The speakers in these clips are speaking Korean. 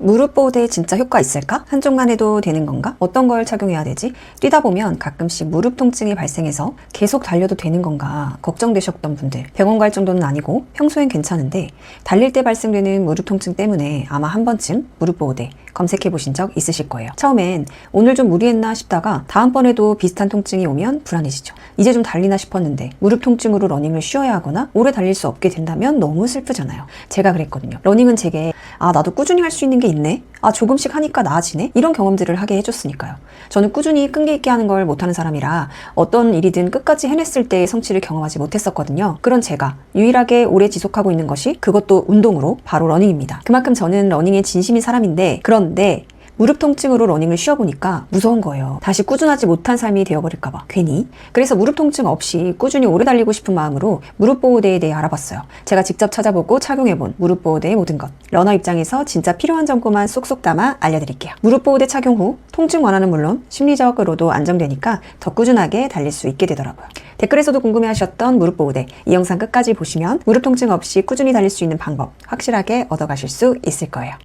무릎 보호대에 진짜 효과 있을까? 한쪽만 해도 되는 건가? 어떤 걸 착용해야 되지? 뛰다 보면 가끔씩 무릎 통증이 발생해서 계속 달려도 되는 건가 걱정되셨던 분들, 병원 갈 정도는 아니고 평소엔 괜찮은데 달릴 때 발생되는 무릎 통증 때문에 아마 한 번쯤 무릎 보호대 검색해 보신 적 있으실 거예요. 처음엔 오늘 좀 무리했나 싶다가 다음번에도 비슷한 통증이 오면 불안해지죠. 이제 좀 달리나 싶었는데 무릎 통증으로 러닝을 쉬어야 하거나 오래 달릴 수 없게 된다면 너무 슬프잖아요. 제가 그랬거든요. 러닝은 제게 나도 꾸준히 할 수 있는 게 있네? 조금씩 하니까 나아지네? 이런 경험들을 하게 해줬으니까요. 저는 꾸준히 끈기 있게 하는 걸 못하는 사람이라 어떤 일이든 끝까지 해냈을 때의 성취를 경험하지 못했었거든요. 그런 제가 유일하게 오래 지속하고 있는 것이 그것도 운동으로 바로 러닝입니다. 그만큼 저는 러닝에 진심인 사람인데 그런데 무릎 통증으로 러닝을 쉬어보니까 무서운 거예요. 다시 꾸준하지 못한 삶이 되어버릴까봐 괜히. 그래서 무릎 통증 없이 꾸준히 오래 달리고 싶은 마음으로 무릎 보호대에 대해 알아봤어요. 제가 직접 찾아보고 착용해본 무릎 보호대의 모든 것. 러너 입장에서 진짜 필요한 정보만 쏙쏙 담아 알려드릴게요. 무릎 보호대 착용 후 통증 완화는 물론 심리적으로도 안정되니까 더 꾸준하게 달릴 수 있게 되더라고요. 댓글에서도 궁금해하셨던 무릎 보호대, 이 영상 끝까지 보시면 무릎 통증 없이 꾸준히 달릴 수 있는 방법 확실하게 얻어가실 수 있을 거예요.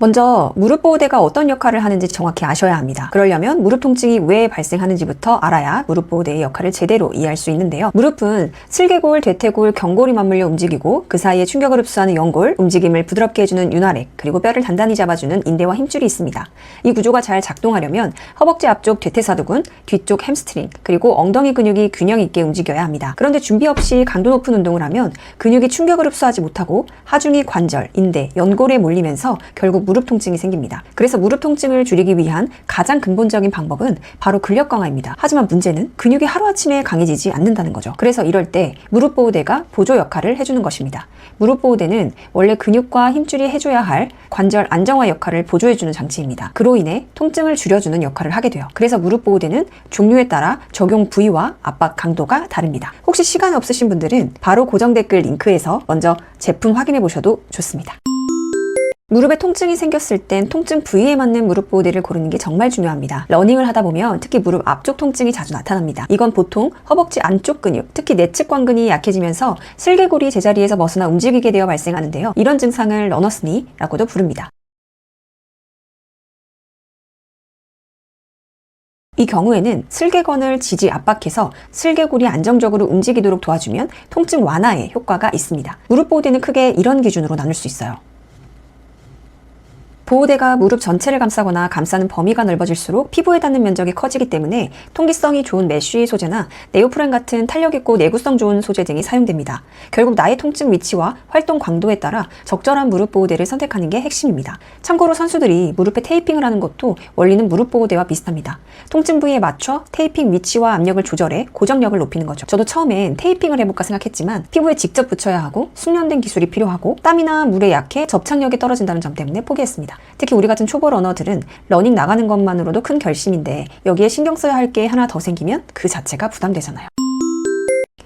먼저 무릎 보호대가 어떤 역할을 하는지 정확히 아셔야 합니다. 그러려면 무릎 통증이 왜 발생하는지부터 알아야 무릎 보호대의 역할을 제대로 이해할 수 있는데요. 무릎은 슬개골, 대퇴골, 경골이 맞물려 움직이고 그 사이에 충격을 흡수하는 연골, 움직임을 부드럽게 해주는 윤활액, 그리고 뼈를 단단히 잡아주는 인대와 힘줄이 있습니다. 이 구조가 잘 작동하려면 허벅지 앞쪽 대퇴사두근, 뒤쪽 햄스트링, 그리고 엉덩이 근육이 균형 있게 움직여야 합니다. 그런데 준비 없이 강도 높은 운동을 하면 근육이 충격을 흡수하지 못하고 하중이 관절, 인대, 연골에 몰리면서 결국 무릎 통증이 생깁니다. 그래서 무릎 통증을 줄이기 위한 가장 근본적인 방법은 바로 근력 강화입니다. 하지만 문제는 근육이 하루아침에 강해지지 않는다는 거죠. 그래서 이럴 때 무릎 보호대가 보조 역할을 해주는 것입니다. 무릎 보호대는 원래 근육과 힘줄이 해줘야 할 관절 안정화 역할을 보조해주는 장치입니다. 그로 인해 통증을 줄여주는 역할을 하게 돼요. 그래서 무릎 보호대는 종류에 따라 적용 부위와 압박 강도가 다릅니다. 혹시 시간이 없으신 분들은 바로 고정 댓글 링크에서 먼저 제품 확인해 보셔도 좋습니다. 무릎에 통증이 생겼을 땐 통증 부위에 맞는 무릎 보호대를 고르는 게 정말 중요합니다. 러닝을 하다 보면 특히 무릎 앞쪽 통증이 자주 나타납니다. 이건 보통 허벅지 안쪽 근육, 특히 내측 관근이 약해지면서 슬개골이 제자리에서 벗어나 움직이게 되어 발생하는데요. 이런 증상을 러너스 니라고도 부릅니다. 이 경우에는 슬개건을 지지 압박해서 슬개골이 안정적으로 움직이도록 도와주면 통증 완화에 효과가 있습니다. 무릎 보호대는 크게 이런 기준으로 나눌 수 있어요. 보호대가 무릎 전체를 감싸거나 감싸는 범위가 넓어질수록 피부에 닿는 면적이 커지기 때문에 통기성이 좋은 메쉬 소재나 네오프렌 같은 탄력 있고 내구성 좋은 소재 등이 사용됩니다. 결국 나의 통증 위치와 활동 강도에 따라 적절한 무릎 보호대를 선택하는 게 핵심입니다. 참고로 선수들이 무릎에 테이핑을 하는 것도 원리는 무릎 보호대와 비슷합니다. 통증 부위에 맞춰 테이핑 위치와 압력을 조절해 고정력을 높이는 거죠. 저도 처음엔 테이핑을 해볼까 생각했지만 피부에 직접 붙여야 하고 숙련된 기술이 필요하고 땀이나 물에 약해 접착력이 떨어진다는 점 때문에 포기했습니다. 특히 우리 같은 초보 러너들은 러닝 나가는 것만으로도 큰 결심인데 여기에 신경 써야 할 게 하나 더 생기면 그 자체가 부담되잖아요.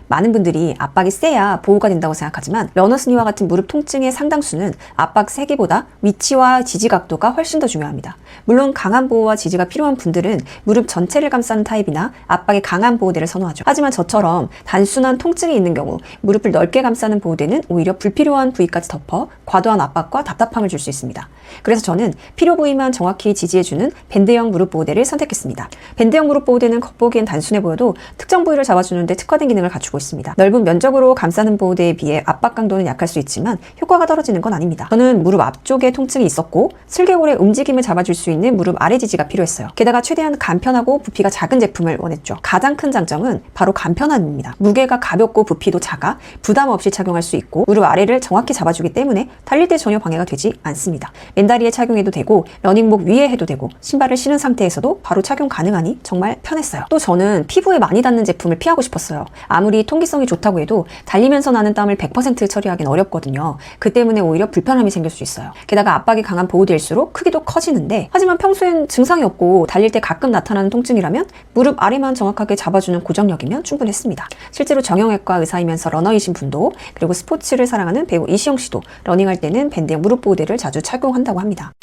많은 분들이 압박이 세야 보호가 된다고 생각하지만 러너스 니와 같은 무릎 통증의 상당수는 압박 세기보다 위치와 지지 각도가 훨씬 더 중요합니다. 물론 강한 보호와 지지가 필요한 분들은 무릎 전체를 감싸는 타입이나 압박이 강한 보호대를 선호하죠. 하지만 저처럼 단순한 통증이 있는 경우 무릎을 넓게 감싸는 보호대는 오히려 불필요한 부위까지 덮어 과도한 압박과 답답함을 줄 수 있습니다. 그래서 저는 필요 부위만 정확히 지지해주는 밴드형 무릎 보호대를 선택했습니다. 밴드형 무릎 보호대는 겉보기엔 단순해 보여도 특정 부위를 잡아주는데 특화된 기능을 갖추고 있습니다. 넓은 면적으로 감싸는 보호대에 비해 압박 강도는 약할 수 있지만 효과가 떨어지는 건 아닙니다. 저는 무릎 앞쪽에 통증이 있었고 슬개골의 움직임을 잡아줄 수 있는 무릎 아래 지지가 필요했어요. 게다가 최대한 간편하고 부피가 작은 제품을 원했죠. 가장 큰 장점은 바로 간편함입니다. 무게가 가볍고 부피도 작아 부담 없이 착용할 수 있고 무릎 아래를 정확히 잡아주기 때문에 달릴 때 전혀 방해가 되지 않습니다. 맨다리에 착용해도 되고 러닝복 위에 해도 되고 신발을 신은 상태에서도 바로 착용 가능하니 정말 편했어요. 또 저는 피부에 많이 닿는 제품을 피하고 싶었어요. 아무리 통기성이 좋다고 해도 달리면서 나는 땀을 100% 처리하기는 어렵거든요. 그 때문에 오히려 불편함이 생길 수 있어요. 게다가 압박이 강한 보호대일수록 크기도 커지는데 하지만 평소엔 증상이 없고 달릴 때 가끔 나타나는 통증이라면 무릎 아래만 정확하게 잡아주는 고정력이면 충분했습니다. 실제로 정형외과 의사이면서 러너이신 분도 그리고 스포츠를 사랑하는 배우 이시영 씨도 러닝할 때는 밴드형 무릎 보호대를 자주 착용한다고 합니다.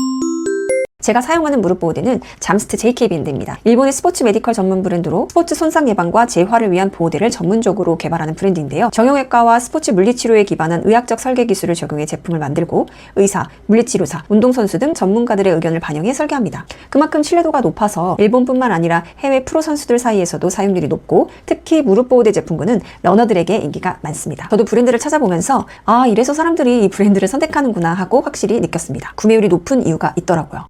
제가 사용하는 무릎 보호대는 잠스트 JK 밴드입니다. 일본의 스포츠 메디컬 전문 브랜드로 스포츠 손상 예방과 재활을 위한 보호대를 전문적으로 개발하는 브랜드인데요. 정형외과와 스포츠 물리치료에 기반한 의학적 설계 기술을 적용해 제품을 만들고 의사, 물리치료사, 운동선수 등 전문가들의 의견을 반영해 설계합니다. 그만큼 신뢰도가 높아서 일본뿐만 아니라 해외 프로 선수들 사이에서도 사용률이 높고 특히 무릎 보호대 제품군은 러너들에게 인기가 많습니다. 저도 브랜드를 찾아보면서 이래서 사람들이 이 브랜드를 선택하는구나 하고 확실히 느꼈습니다. 구매율이 높은 이유가 있더라고요.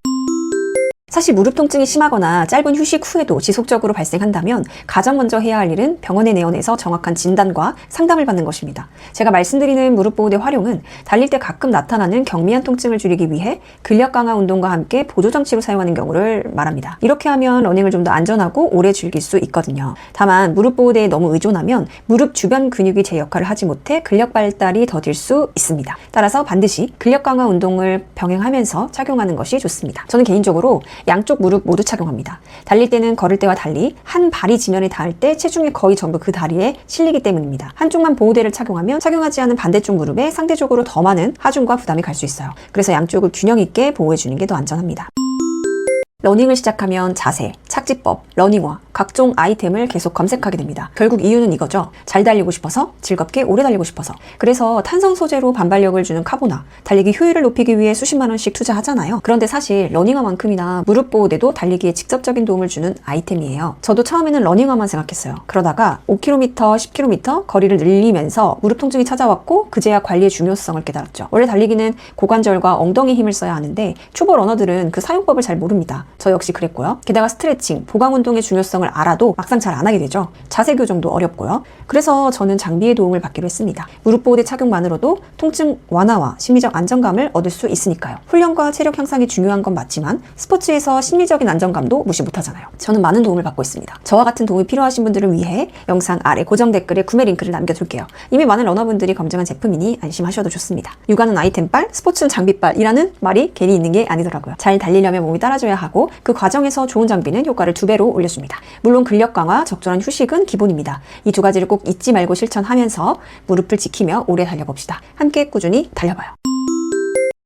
사실 무릎 통증이 심하거나 짧은 휴식 후에도 지속적으로 발생한다면 가장 먼저 해야 할 일은 병원에 내원해서 정확한 진단과 상담을 받는 것입니다. 제가 말씀드리는 무릎 보호대 활용은 달릴 때 가끔 나타나는 경미한 통증을 줄이기 위해 근력 강화 운동과 함께 보조장치로 사용하는 경우를 말합니다. 이렇게 하면 러닝을 좀 더 안전하고 오래 즐길 수 있거든요. 다만 무릎 보호대에 너무 의존하면 무릎 주변 근육이 제 역할을 하지 못해 근력 발달이 더딜 수 있습니다. 따라서 반드시 근력 강화 운동을 병행하면서 착용하는 것이 좋습니다. 저는 개인적으로 양쪽 무릎 모두 착용합니다. 달릴 때는 걸을 때와 달리 한 발이 지면에 닿을 때 체중이 거의 전부 그 다리에 실리기 때문입니다. 한쪽만 보호대를 착용하면 착용하지 않은 반대쪽 무릎에 상대적으로 더 많은 하중과 부담이 갈 수 있어요. 그래서 양쪽을 균형 있게 보호해주는 게 더 안전합니다. 러닝을 시작하면 자세, 착지법, 러닝화, 각종 아이템을 계속 검색하게 됩니다. 결국 이유는 이거죠. 잘 달리고 싶어서, 즐겁게 오래 달리고 싶어서. 그래서 탄성 소재로 반발력을 주는 카보나, 달리기 효율을 높이기 위해 수십만 원씩 투자하잖아요. 그런데 사실 러닝화만큼이나 무릎 보호대도 달리기에 직접적인 도움을 주는 아이템이에요. 저도 처음에는 러닝화만 생각했어요. 그러다가 5km, 10km 거리를 늘리면서 무릎 통증이 찾아왔고 그제야 관리의 중요성을 깨달았죠. 원래 달리기는 고관절과 엉덩이 힘을 써야 하는데 초보 러너들은 그 사용법을 잘 모릅니다. 저 역시 그랬고요. 게다가 스트레칭, 보강 운동의 중요성을 알아도 막상 잘 안 하게 되죠. 자세 교정도 어렵고요. 그래서 저는 장비의 도움을 받기로 했습니다. 무릎 보호대 착용만으로도 통증 완화와 심리적 안정감을 얻을 수 있으니까요. 훈련과 체력 향상이 중요한 건 맞지만 스포츠에서 심리적인 안정감도 무시 못하잖아요. 저는 많은 도움을 받고 있습니다. 저와 같은 도움이 필요하신 분들을 위해 영상 아래 고정 댓글에 구매 링크를 남겨둘게요. 이미 많은 러너분들이 검증한 제품이니 안심하셔도 좋습니다. 육아는 아이템빨, 스포츠는 장비빨이라는 말이 괜히 있는 게 아니더라고요. 잘 달리려면 몸이 따라줘야 하고 그 과정에서 좋은 장비는 효과를 2배로 올려줍니다. 물론 근력 강화, 적절한 휴식은 기본입니다. 이 두 가지를 꼭 잊지 말고 실천하면서 무릎을 지키며 오래 달려봅시다. 함께 꾸준히 달려봐요.